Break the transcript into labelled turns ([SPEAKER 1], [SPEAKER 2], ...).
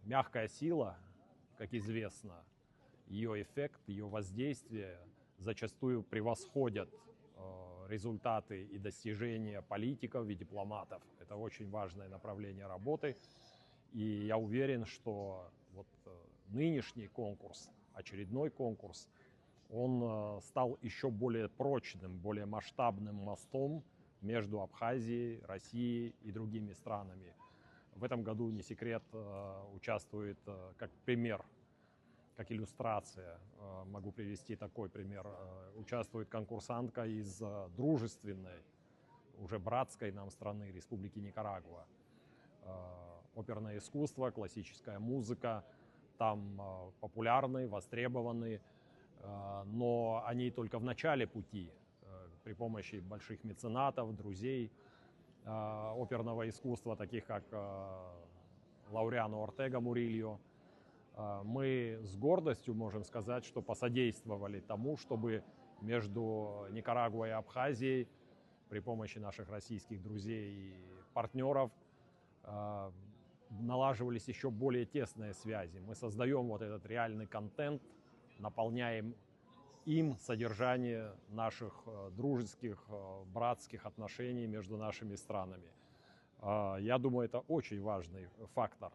[SPEAKER 1] Мягкая сила, как известно, ее эффект, ее воздействие зачастую превосходят результаты и достижения политиков и дипломатов. Это очень важное направление работы. И я уверен, что вот нынешний конкурс, очередной конкурс, он стал еще более прочным, более масштабным мостом между Абхазией, Россией и другими странами. В этом году, не секрет, участвует как пример, как иллюстрация, могу привести такой пример, участвует конкурсантка из дружественной, уже братской нам страны, Республики Никарагуа. Оперное искусство, классическая музыка там популярны, востребованы, но они только в начале пути. При помощи больших меценатов, друзей оперного искусства, таких как Лауреано Ортега Мурильо, мы с гордостью можем сказать, что посодействовали тому, чтобы между Никарагуа и Абхазией при помощи наших российских друзей и партнеров налаживались еще более тесные связи. Мы создаем вот этот реальный контент, наполняем им содержание наших дружеских, братских отношений между нашими странами. Я думаю, это очень важный фактор.